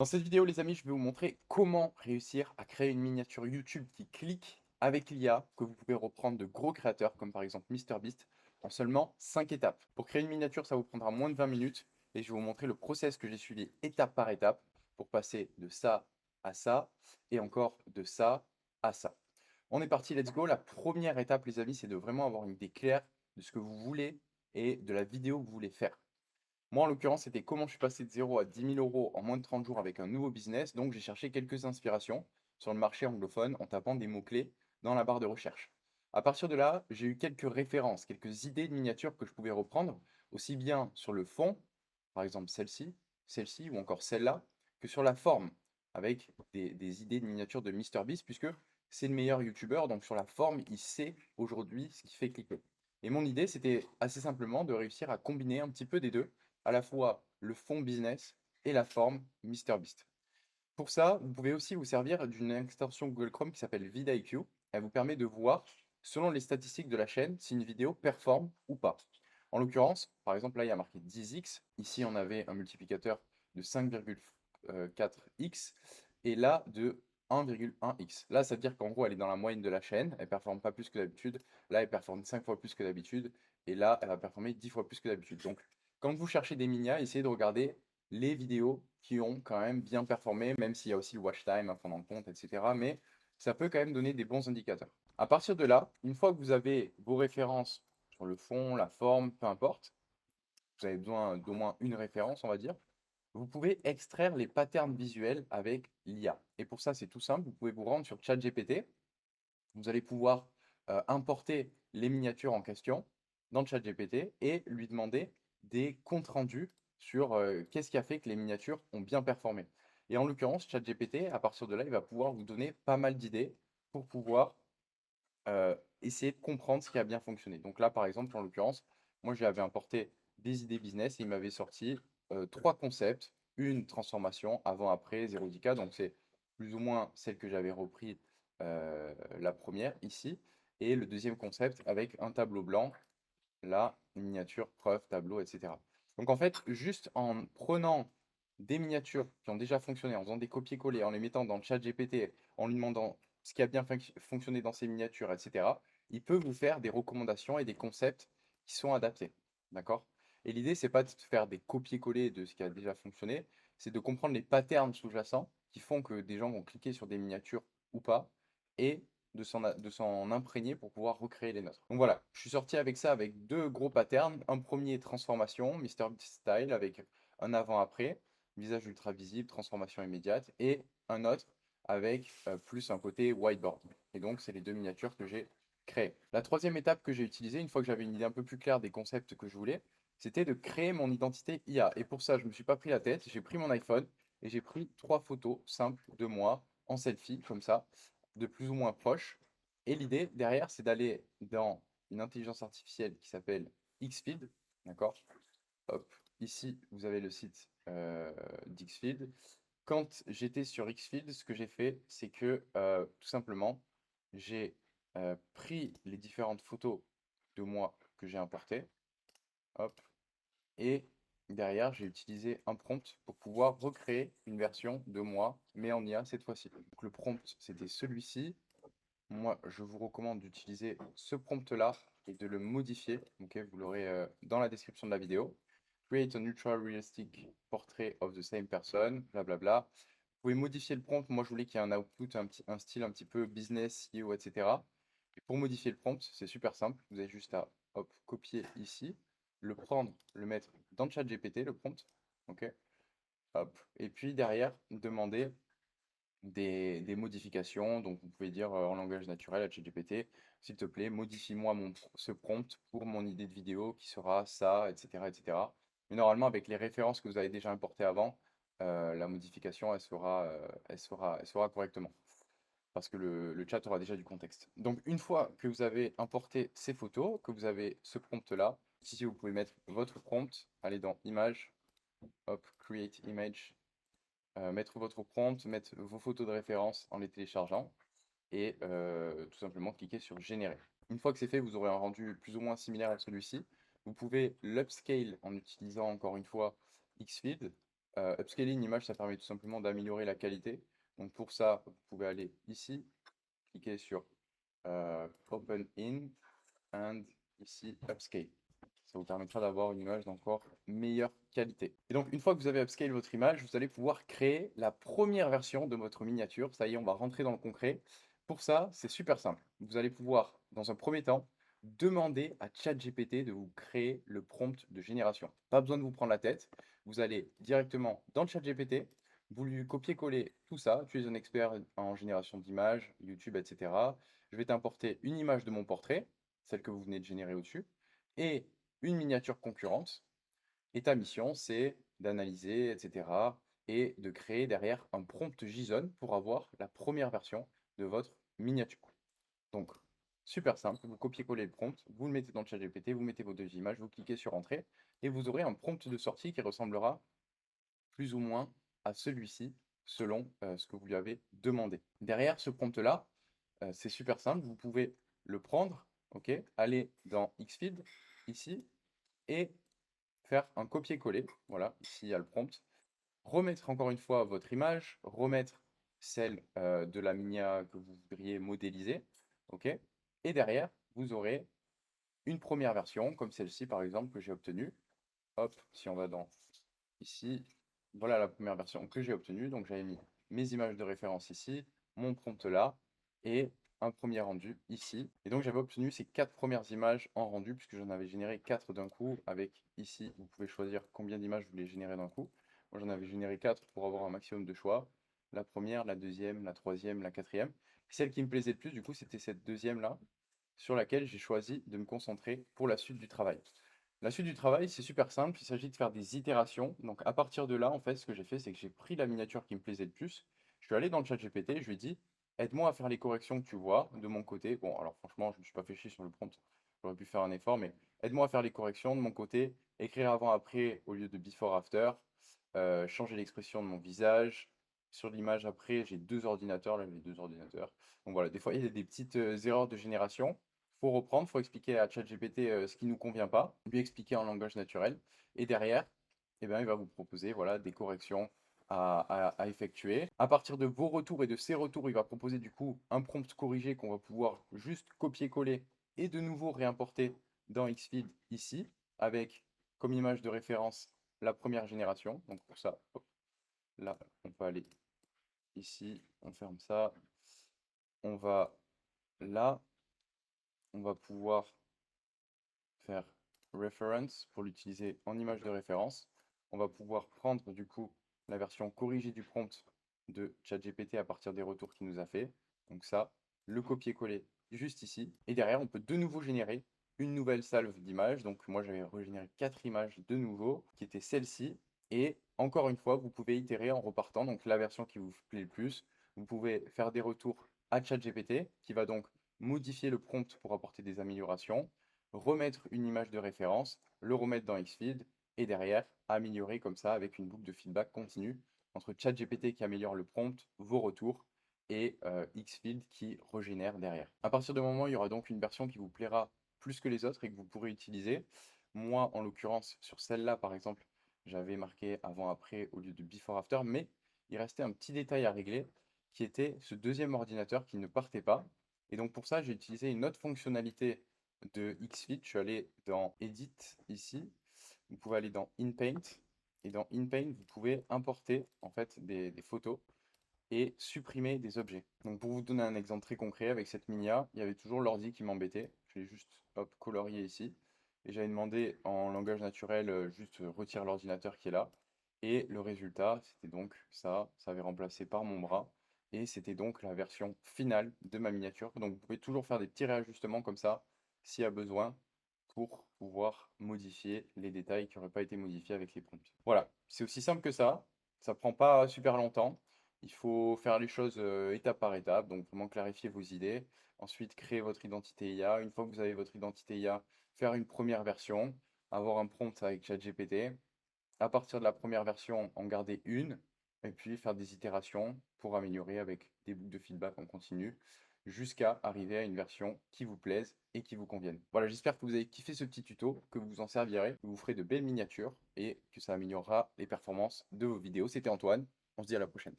Dans cette vidéo, les amis, je vais vous montrer comment réussir à créer une miniature YouTube qui clique avec l'IA, que vous pouvez reprendre de gros créateurs comme par exemple MrBeast en seulement 5 étapes. Pour créer une miniature, ça vous prendra moins de 20 minutes et je vais vous montrer le process que j'ai suivi étape par étape pour passer de ça à ça et encore de ça à ça. On est parti, let's go. La première étape, les amis, c'est de vraiment avoir une idée claire de ce que vous voulez et de la vidéo que vous voulez faire. Moi, en l'occurrence, c'était comment je suis passé de 0 à 10 000 euros en moins de 30 jours avec un nouveau business. Donc, j'ai cherché quelques inspirations sur le marché anglophone en tapant des mots-clés dans la barre de recherche. À partir de là, j'ai eu quelques références, quelques idées de miniatures que je pouvais reprendre, aussi bien sur le fond, par exemple celle-ci, celle-ci ou encore celle-là, que sur la forme, avec des idées de miniatures de MrBeast, puisque c'est le meilleur YouTuber. Donc, sur la forme, il sait aujourd'hui ce qui fait cliquer. Et mon idée, c'était assez simplement de réussir à combiner un petit peu des deux, à la fois le fond business et la forme MrBeast. Pour ça, vous pouvez aussi vous servir d'une extension Google Chrome qui s'appelle vidIQ. Elle vous permet de voir, selon les statistiques de la chaîne, si une vidéo performe ou pas. En l'occurrence, par exemple, là, il y a marqué 10x. Ici, on avait un multiplicateur de 5,4x et là, de 1,1x. Là, ça veut dire qu'en gros, elle est dans la moyenne de la chaîne. Elle performe pas plus que d'habitude. Là, elle performe 5 fois plus que d'habitude. Et là, elle va performer 10 fois plus que d'habitude. Donc, quand vous cherchez des minas, essayez de regarder les vidéos qui ont quand même bien performé, même s'il y a aussi le watch time à prendre en compte, etc. Mais ça peut quand même donner des bons indicateurs. À partir de là, une fois que vous avez vos références sur le fond, la forme, peu importe, vous avez besoin d'au moins une référence, on va dire, vous pouvez extraire les patterns visuels avec l'IA. Et pour ça, c'est tout simple, vous pouvez vous rendre sur ChatGPT, vous allez pouvoir importer les miniatures en question dans ChatGPT et lui demander des comptes rendus sur qu'est-ce qui a fait que les miniatures ont bien performé. Et en l'occurrence, ChatGPT, à partir de là, il va pouvoir vous donner pas mal d'idées pour pouvoir essayer de comprendre ce qui a bien fonctionné. Donc là, par exemple, en l'occurrence, moi, j'avais importé des idées business et il m'avait sorti 3 concepts, une transformation avant-après 0-10K. Donc c'est plus ou moins celle que j'avais repris la première ici. Et le deuxième concept avec un tableau blanc, là, miniature, preuve, tableau, etc. Donc en fait, juste en prenant des miniatures qui ont déjà fonctionné, en faisant des copier-coller, en les mettant dans le chat GPT, en lui demandant ce qui a bien fonctionné dans ces miniatures, etc., il peut vous faire des recommandations et des concepts qui sont adaptés. D'accord? Et l'idée, c'est pas de faire des copier-coller de ce qui a déjà fonctionné, c'est de comprendre les patterns sous-jacents qui font que des gens vont cliquer sur des miniatures ou pas, et de s'en imprégner pour pouvoir recréer les nôtres. Donc voilà, je suis sorti avec ça avec deux gros patterns. Un premier, transformation, Mister Style, avec un avant-après, visage ultra visible, transformation immédiate, et un autre avec plus un côté whiteboard. Et donc, c'est les deux miniatures que j'ai créées. La troisième étape que j'ai utilisée, une fois que j'avais une idée un peu plus claire des concepts que je voulais, c'était de créer mon identité IA. Et pour ça, je ne me suis pas pris la tête, j'ai pris mon iPhone et j'ai pris 3 photos simples de moi en selfie, comme ça, de plus ou moins proche. Et l'idée derrière, c'est d'aller dans une intelligence artificielle qui s'appelle Xfeed, d'accord? Hop, ici, vous avez le site d'Xfeed. Quand j'étais sur Xfeed, ce que j'ai fait, c'est que tout simplement, j'ai pris les différentes photos de moi que j'ai importées, hop, et derrière, j'ai utilisé un prompt pour pouvoir recréer une version de moi, mais en IA cette fois-ci. Donc le prompt, c'était celui-ci. Moi, je vous recommande d'utiliser ce prompt-là et de le modifier. Ok, vous l'aurez dans la description de la vidéo. Create an ultra realistic portrait of the same person, blablabla. Vous pouvez modifier le prompt. Moi, je voulais qu'il y ait un output, un style un petit peu business, CEO, etc. Et pour modifier le prompt, c'est super simple. Vous avez juste à hop, copier ici, le prendre, le mettre dans le chat GPT, le prompt. Ok, hop. Et puis derrière, demander des modifications. Donc, vous pouvez dire en langage naturel à ChatGPT, s'il te plaît, modifie-moi ce prompt pour mon idée de vidéo qui sera ça, etc., etc. Mais normalement, avec les références que vous avez déjà importées avant, la modification, elle sera correctement. Parce que le chat aura déjà du contexte. Donc, une fois que vous avez importé ces photos, que vous avez ce prompt-là, ici, vous pouvez mettre votre prompt, aller dans Image, hop, Create Image, mettre votre prompt, mettre vos photos de référence en les téléchargeant et tout simplement cliquer sur générer. Une fois que c'est fait, vous aurez un rendu plus ou moins similaire à celui-ci. Vous pouvez l'upscale en utilisant encore une fois Xfeed Upscaler une image, ça permet tout simplement d'améliorer la qualité. Donc pour ça, vous pouvez aller ici, cliquer sur Open in and ici Upscale. Ça vous permettra d'avoir une image d'encore meilleure qualité. Et donc une fois que vous avez upscale votre image, vous allez pouvoir créer la première version de votre miniature. Ça y est, on va rentrer dans le concret. Pour ça, c'est super simple. Vous allez pouvoir, dans un premier temps, demander à ChatGPT de vous créer le prompt de génération. Pas besoin de vous prendre la tête. Vous allez directement dans le ChatGPT, vous lui copiez-coller tout ça. Tu es un expert en génération d'images, YouTube, etc. Je vais t'importer une image de mon portrait, celle que vous venez de générer au-dessus, et une miniature concurrente. Et ta mission, c'est d'analyser, etc. et de créer derrière un prompt JSON pour avoir la première version de votre miniature. Donc, super simple, vous copiez-collez le prompt, vous le mettez dans le chat GPT, vous mettez vos deux images, vous cliquez sur Entrée, et vous aurez un prompt de sortie qui ressemblera plus ou moins à celui-ci, selon ce que vous lui avez demandé. Derrière ce prompt-là, c'est super simple, vous pouvez le prendre, ok, aller dans Xfeed, ici, et faire un copier-coller. Voilà, ici il y a le prompt. Remettre encore une fois votre image, remettre celle de la minia que vous voudriez modéliser. Ok. Et derrière, vous aurez une première version, comme celle-ci par exemple, que j'ai obtenue. Hop, si on va dans ici, voilà la première version que j'ai obtenue. Donc j'avais mis mes images de référence ici, mon prompt là, et un premier rendu ici. Et donc j'avais obtenu ces 4 premières images en rendu, puisque j'en avais généré 4 d'un coup, avec ici, vous pouvez choisir combien d'images vous voulez générer d'un coup. Moi j'en avais généré 4 pour avoir un maximum de choix. La première, la deuxième, la troisième, la quatrième. Celle qui me plaisait le plus, du coup, c'était cette deuxième là, sur laquelle j'ai choisi de me concentrer pour la suite du travail. La suite du travail, c'est super simple, il s'agit de faire des itérations. Donc à partir de là, en fait, ce que j'ai fait, c'est que j'ai pris la miniature qui me plaisait le plus. Je suis allé dans le chat GPT, je lui ai dit, aide-moi à faire les corrections que tu vois de mon côté. Bon, alors franchement, je ne me suis pas fait chier sur le prompt, j'aurais pu faire un effort, mais aide-moi à faire les corrections de mon côté, écrire avant-après au lieu de before-after, changer l'expression de mon visage. Sur l'image après, j'ai deux ordinateurs, là j'ai deux ordinateurs. Donc voilà, des fois il y a des petites erreurs de génération. Faut reprendre, faut expliquer à ChatGPT ce qui ne nous convient pas, lui expliquer en langage naturel, et derrière, eh ben, il va vous proposer voilà, des corrections à effectuer. À partir de vos retours et de ses retours, il va proposer du coup un prompt corrigé qu'on va pouvoir juste copier-coller et de nouveau réimporter dans Xfeed ici, avec comme image de référence la première génération. Donc pour ça, hop, là, on peut aller ici, on ferme ça, on va là, on va pouvoir faire reference pour l'utiliser en image de référence. On va pouvoir prendre du coup la version corrigée du prompt de ChatGPT à partir des retours qu'il nous a fait. Donc ça, le copier-coller juste ici. Et derrière, on peut de nouveau générer une nouvelle salve d'images. Donc moi, j'avais régénéré 4 images de nouveau, qui étaient celle-ci. Et encore une fois, vous pouvez itérer en repartant, donc la version qui vous plaît le plus. Vous pouvez faire des retours à ChatGPT, qui va donc modifier le prompt pour apporter des améliorations, remettre une image de référence, le remettre dans Xfeed, et derrière, améliorer comme ça avec une boucle de feedback continue entre ChatGPT qui améliore le prompt, vos retours, et Xfeed qui régénère derrière. À partir du moment où il y aura donc une version qui vous plaira plus que les autres et que vous pourrez utiliser, moi en l'occurrence sur celle-là par exemple, j'avais marqué avant-après au lieu de before-after, mais il restait un petit détail à régler qui était ce deuxième ordinateur qui ne partait pas. Et donc pour ça, j'ai utilisé une autre fonctionnalité de Xfeed. Je suis allé dans Edit ici. Vous pouvez aller dans InPaint. Et dans InPaint, vous pouvez importer en fait des photos et supprimer des objets. Donc pour vous donner un exemple très concret, avec cette Minia, il y avait toujours l'ordi qui m'embêtait. Je l'ai juste hop, colorié ici. Et j'avais demandé en langage naturel, juste retire l'ordinateur qui est là. Et le résultat, c'était donc ça avait remplacé par mon bras. Et c'était donc la version finale de ma miniature. Donc vous pouvez toujours faire des petits réajustements comme ça, s'il y a besoin, pour pouvoir modifier les détails qui n'auraient pas été modifiés avec les prompts. Voilà, c'est aussi simple que ça prend pas super longtemps. Il faut faire les choses étape par étape, donc vraiment clarifier vos idées. Ensuite, créer votre identité IA. Une fois que vous avez votre identité IA, faire une première version, avoir un prompt avec ChatGPT. À partir de la première version, en garder une, et puis faire des itérations pour améliorer avec des boucles de feedback en continu. jusqu'à arriver à une version qui vous plaise et qui vous convienne. Voilà, j'espère que vous avez kiffé ce petit tuto, que vous en servirez, que vous ferez de belles miniatures et que ça améliorera les performances de vos vidéos. C'était Antoine, on se dit à la prochaine.